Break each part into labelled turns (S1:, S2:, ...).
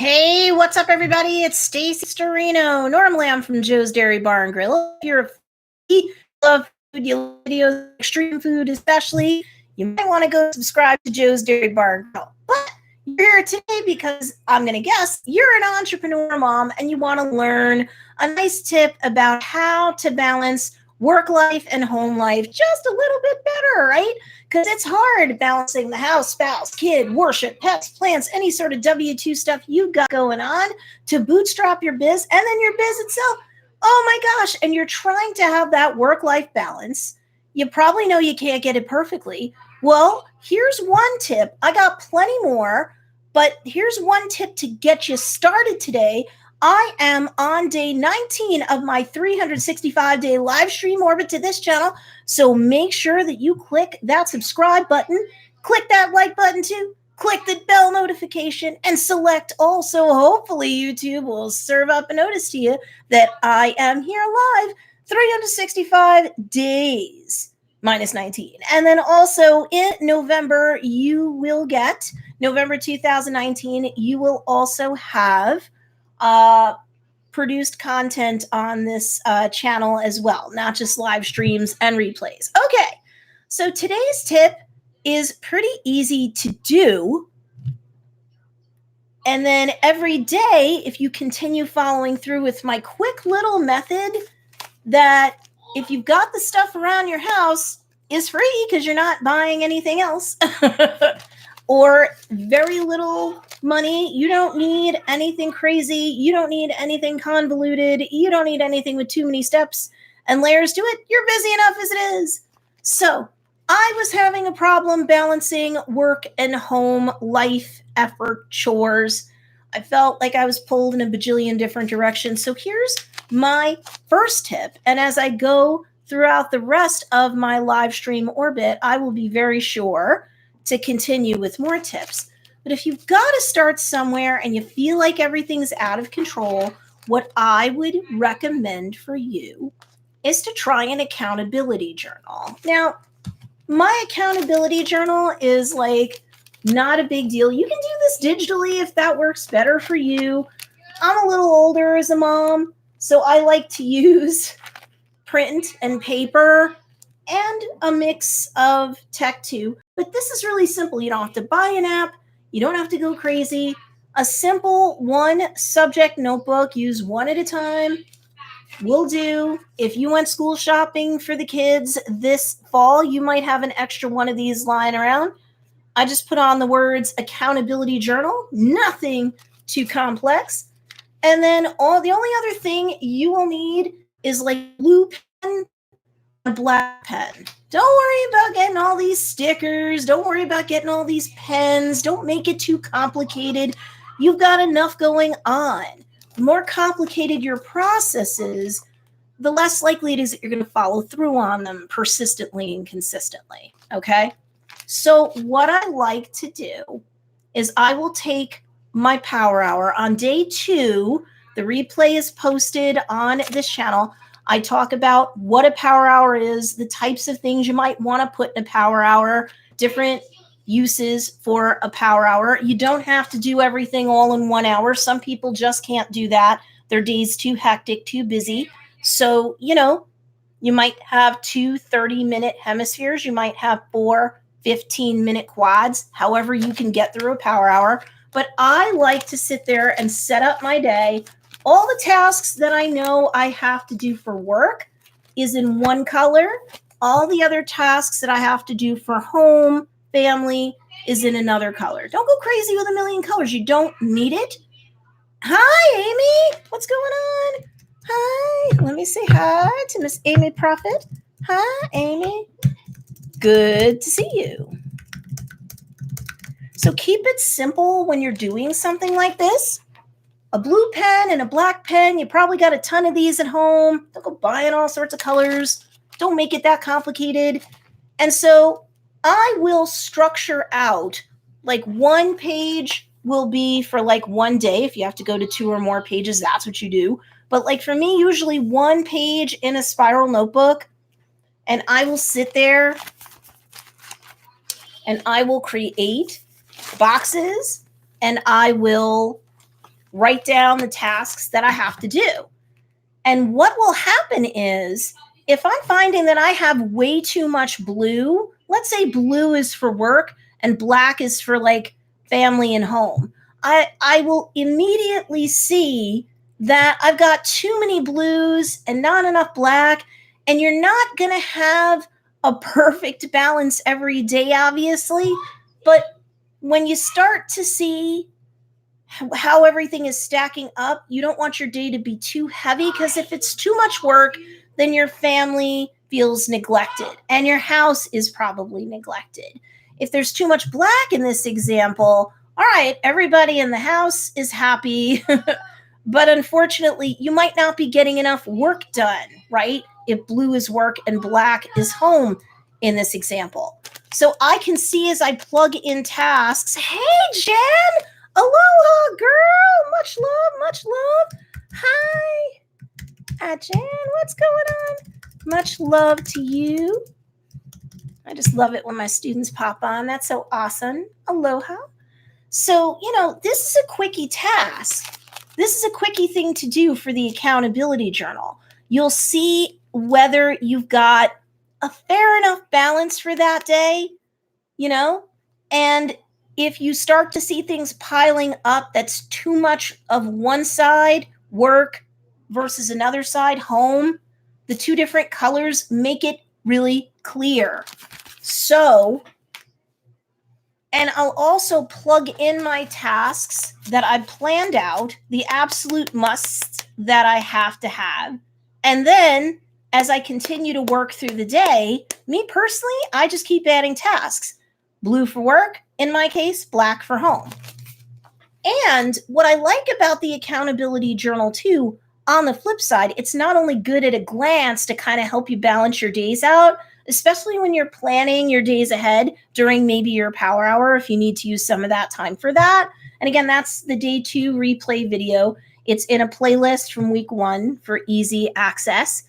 S1: Hey, what's up, everybody? It's Stacey Storino. Normally, I'm from Joe's Dairy Bar and Grill. If you're a foodie, love food, you love videos, extreme food especially, you might want to go subscribe to Joe's Dairy Bar and Grill. But you're here today because I'm going to guess you're an entrepreneur mom and you want to learn a nice tip about how to balance work life and home life just a little bit better, right? Because it's hard balancing the house, spouse, kid, worship, pets, plants, any sort of W-2 stuff you got going on to bootstrap your biz and then your biz itself. Oh my gosh. And you're trying to have that work-life balance. You probably know you can't get it perfectly. Well, here's one tip. I got plenty more, but here's one tip to get you started today. I am on day 19 of my 365-day live stream orbit to this channel. So make sure that you click that subscribe button, click that like button too, click the bell notification, and select also, hopefully YouTube will serve up a notice to you that I am here live 365 days minus 19. And then also in November, November 2019, you will also have produced content on this channel as well, not just live streams and replays. Okay, so today's tip is pretty easy to do. And then every day, if you continue following through with my quick little method that if you've got the stuff around your house is free because you're not buying anything else or very little money. You don't need anything crazy. You don't need anything convoluted. You don't need anything with too many steps and layers to it. You're busy enough as it is. So I was having a problem balancing work and home, life, effort, chores. I felt like I was pulled in a bajillion different directions. So here's my first tip. And as I go throughout the rest of my live stream orbit, I will be very sure to continue with more tips. But if you've got to start somewhere and you feel like everything's out of control, what I would recommend for you is to try an accountability journal. Now, my accountability journal is like not a big deal. You can do this digitally if that works better for you. I'm a little older as a mom, so I like to use print and paper and a mix of tech too. But this is really simple. You don't have to buy an app. You don't have to go crazy. A simple one subject notebook, use one at a time, will do. If you went school shopping for the kids this fall, you might have an extra one of these lying around. I just put on the words accountability journal, nothing too complex. And then the only other thing you will need is like blue pen, a black pen. Don't worry about getting all these stickers. Don't worry about getting all these pens. Don't make it too complicated. You've got enough going on. The more complicated your process is, the less likely it is that you're going to follow through on them persistently and consistently. Okay? So what I like to do is I will take my power hour on day 2. The replay is posted on this channel. I talk about what a power hour is, the types of things you might want to put in a power hour, different uses for a power hour. You don't have to do everything all in 1 hour. Some people just can't do that. Their day's too hectic, too busy. So, you might have 2 30-minute hemispheres. You might have 4 15-minute quads, however you can get through a power hour. But I like to sit there and set up my day. All the tasks that I know I have to do for work is in one color. All the other tasks that I have to do for home, family, is in another color. Don't go crazy with a million colors. You don't need it. Hi, Amy. What's going on? Hi. Let me say hi to Miss Amy Prophet. Hi, Amy. Good to see you. So keep it simple when you're doing something like this. A blue pen and a black pen. You probably got a ton of these at home. Don't go buying all sorts of colors. Don't make it that complicated. And so I will structure out like one page will be for like one day. If you have to go to 2 or more pages, that's what you do. But like for me, usually one page in a spiral notebook, and I will sit there and I will create boxes and I will write down the tasks that I have to do. And what will happen is if I'm finding that I have way too much blue, let's say blue is for work and black is for like family and home, I will immediately see that I've got too many blues and not enough black, and you're not going to have a perfect balance every day, obviously. But when you start to see how everything is stacking up, you don't want your day to be too heavy, because if it's too much work, then your family feels neglected and your house is probably neglected. If there's too much black in this example, all right, everybody in the house is happy, but unfortunately, you might not be getting enough work done, right? If blue is work and black is home in this example. So I can see as I plug in tasks, hey, Jen, aloha, girl, much love, much love. Hi, Jen, what's going on? Much love to you. I just love it when my students pop on. That's so awesome. Aloha. So, this is a quickie task. This is a quickie thing to do for the accountability journal. You'll see whether you've got a fair enough balance for that day, and if you start to see things piling up that's too much of one side, work, versus another side, home, the two different colors make it really clear. So, and I'll also plug in my tasks that I've planned out, the absolute musts that I have to have. And then as I continue to work through the day, me personally, I just keep adding tasks. Blue for work, in my case, black for home. And what I like about the accountability journal too, on the flip side, it's not only good at a glance to kind of help you balance your days out, especially when you're planning your days ahead during maybe your power hour, if you need to use some of that time for that. And again, that's the day 2 replay video. It's in a playlist from week 1 for easy access.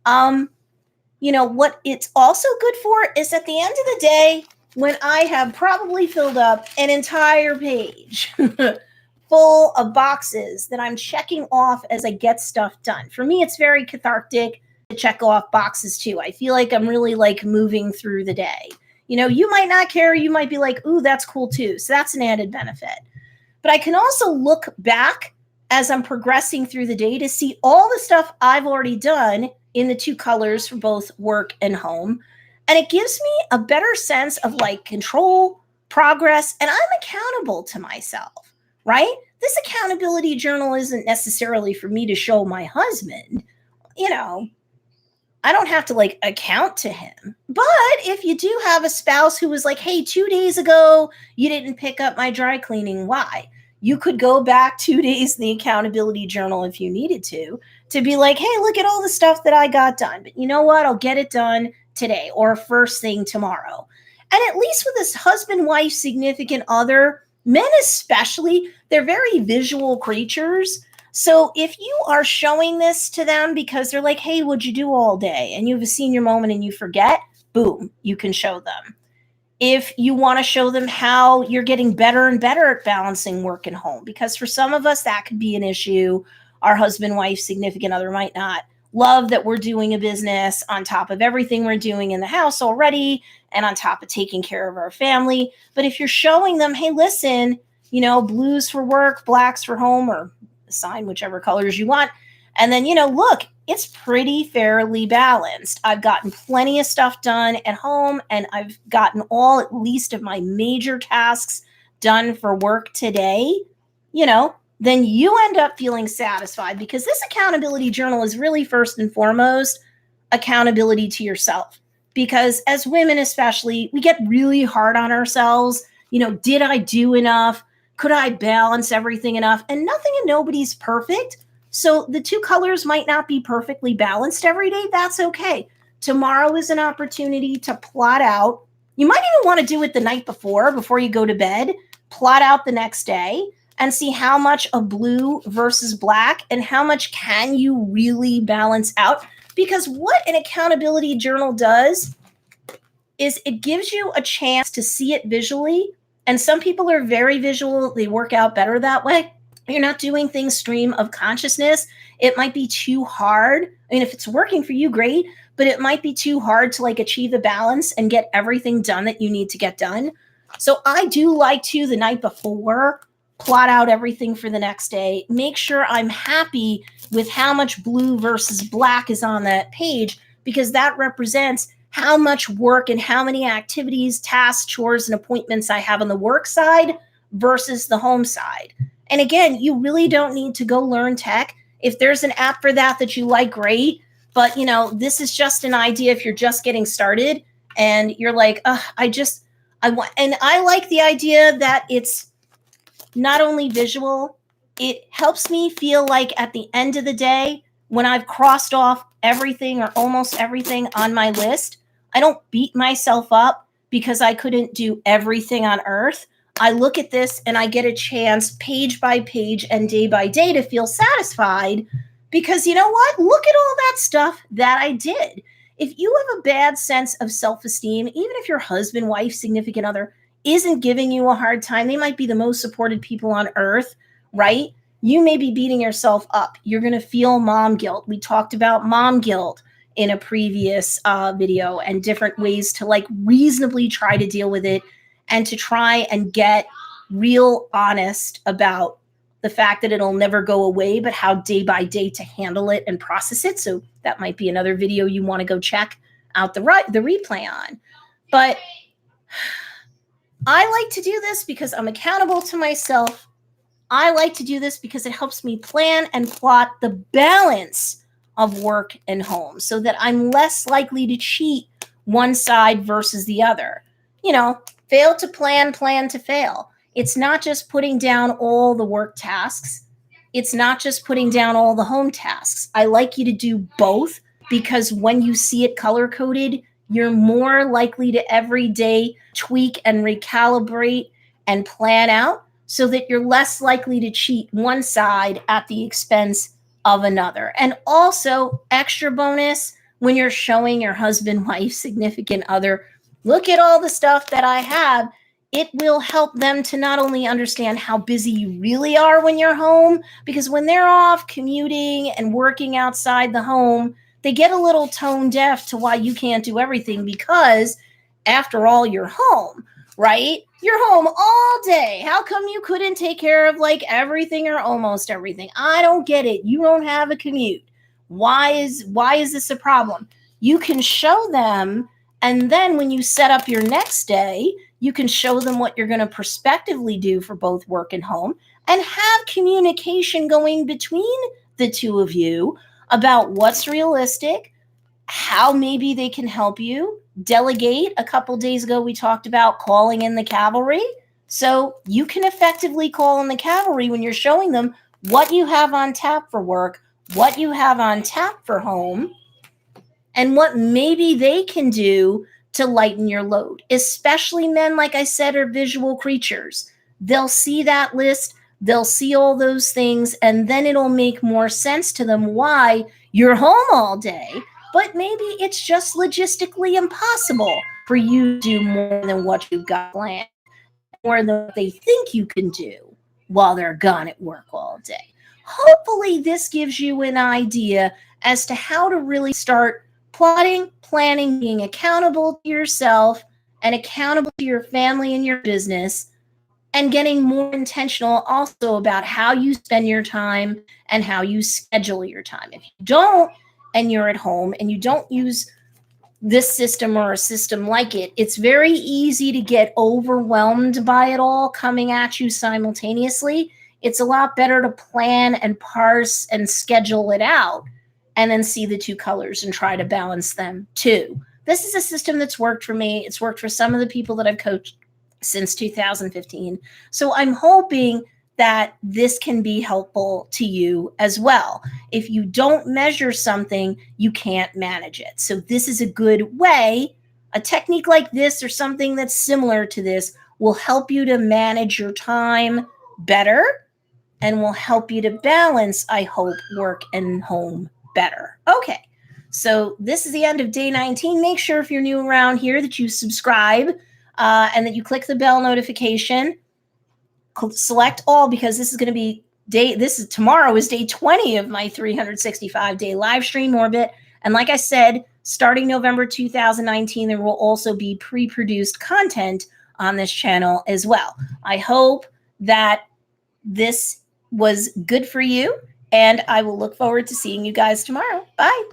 S1: What it's also good for is at the end of the day, when I have probably filled up an entire page full of boxes that I'm checking off as I get stuff done. For me, it's very cathartic to check off boxes too. I feel like I'm really like moving through the day. You might not care. You might be like, ooh, that's cool too. So that's an added benefit. But I can also look back as I'm progressing through the day to see all the stuff I've already done in the 2 colors for both work and home. And it gives me a better sense of like control, progress, and I'm accountable to myself, right? This accountability journal isn't necessarily for me to show my husband. I don't have to like account to him. But if you do have a spouse who was like, hey, 2 days ago, you didn't pick up my dry cleaning, why? You could go back 2 days in the accountability journal if you needed to be like, hey, look at all the stuff that I got done. But you know what? I'll get it done today or first thing tomorrow. And at least with this husband, wife, significant other, men especially, they're very visual creatures. So if you are showing this to them because they're like, hey, what'd you do all day? And you have a senior moment and you forget, boom, you can show them. If you want to show them how you're getting better and better at balancing work and home, because for some of us, that could be an issue. Our husband, wife, significant other might not love that we're doing a business on top of everything we're doing in the house already and on top of taking care of our family. But if you're showing them, hey, listen, blues for work, blacks for home, or assign whichever colors you want. And then, look, it's pretty fairly balanced. I've gotten plenty of stuff done at home, and I've gotten at least of my major tasks done for work today, then you end up feeling satisfied, because this accountability journal is really first and foremost accountability to yourself. Because as women especially, we get really hard on ourselves. Did I do enough? Could I balance everything enough? And nothing and nobody's perfect. So the 2 colors might not be perfectly balanced every day. That's okay. Tomorrow is an opportunity to plot out. You might even want to do it the night before you go to bed. Plot out the next day and see how much of blue versus black and how much can you really balance out. Because what an accountability journal does is it gives you a chance to see it visually. And some people are very visual. They work out better that way. you're not doing things stream of consciousness, it might be too hard. I mean, if it's working for you, great, but it might be too hard to like achieve a balance and get everything done that you need to get done. So I do like to, the night before, plot out everything for the next day, make sure I'm happy with how much blue versus black is on that page, because that represents how much work and how many activities, tasks, chores, and appointments I have on the work side versus the home side. And again, you really don't need to go learn tech. If there's an app for that that you like, great. But, you know, this is just an idea if you're just getting started and you're like, I want, and I like the idea that it's not only visual, it helps me feel like at the end of the day, when I've crossed off everything or almost everything on my list, I don't beat myself up because I couldn't do everything on earth. I look at this and I get a chance page by page and day by day to feel satisfied because you know what? Look at all that stuff that I did. If you have a bad sense of self-esteem, even if your husband, wife, significant other isn't giving you a hard time, they might be the most supported people on earth, right? You may be beating yourself up. You're going to feel mom guilt. We talked about mom guilt in a previous video and different ways to like reasonably try to deal with it and to try and get real honest about the fact that it'll never go away, but how day by day to handle it and process it. So that might be another video you want to go check out the replay on. But I like to do this because I'm accountable to myself. I like to do this because it helps me plan and plot the balance of work and home so that I'm less likely to cheat one side versus the other. You know, fail to plan, plan to fail. It's not just putting down all the work tasks. It's not just putting down all the home tasks. I like you to do both because when you see it color-coded, you're more likely to every day tweak and recalibrate and plan out so that you're less likely to cheat one side at the expense of another. And also, extra bonus, when you're showing your husband, wife, significant other, look at all the stuff that I have, it will help them to not only understand how busy you really are when you're home, because when they're off commuting and working outside the home, they get a little tone deaf to why you can't do everything because, after all, you're home, right? You're home all day. How come you couldn't take care of like everything or almost everything? I don't get it. You don't have a commute. Why is this a problem? You can show them, and then when you set up your next day, you can show them what you're going to prospectively do for both work and home and have communication going between the two of you about what's realistic, how maybe they can help you. Delegate. A couple days ago, we talked about calling in the cavalry. So you can effectively call in the cavalry when you're showing them what you have on tap for work, what you have on tap for home, and what maybe they can do to lighten your load. Especially men, like I said, are visual creatures. They'll see that list, they'll see all those things, and then it'll make more sense to them why you're home all day, but maybe it's just logistically impossible for you to do more than what you've got planned, more than what they think you can do while they're gone at work all day. Hopefully this gives you an idea as to how to really start plotting, planning, being accountable to yourself and accountable to your family and your business, and getting more intentional also about how you spend your time and how you schedule your time. If you don't, and you're at home and you don't use this system or a system like it, it's very easy to get overwhelmed by it all coming at you simultaneously. It's a lot better to plan and parse and schedule it out and then see the two colors and try to balance them too. This is a system that's worked for me. It's worked for some of the people that I've coached since 2015. So I'm hoping that this can be helpful to you as well. If you don't measure something, you can't manage it. So this is a good way. A technique like this or something that's similar to this will help you to manage your time better and will help you to balance, I hope, work and home better. Okay, so this is the end of day 19. Make sure if you're new around here that you subscribe and that you click the bell notification. Select all because this is going to be tomorrow is day 20 of my 365-day live stream orbit. And like I said, starting November 2019, there will also be pre-produced content on this channel as well. I hope that this was good for you, and I will look forward to seeing you guys tomorrow. Bye.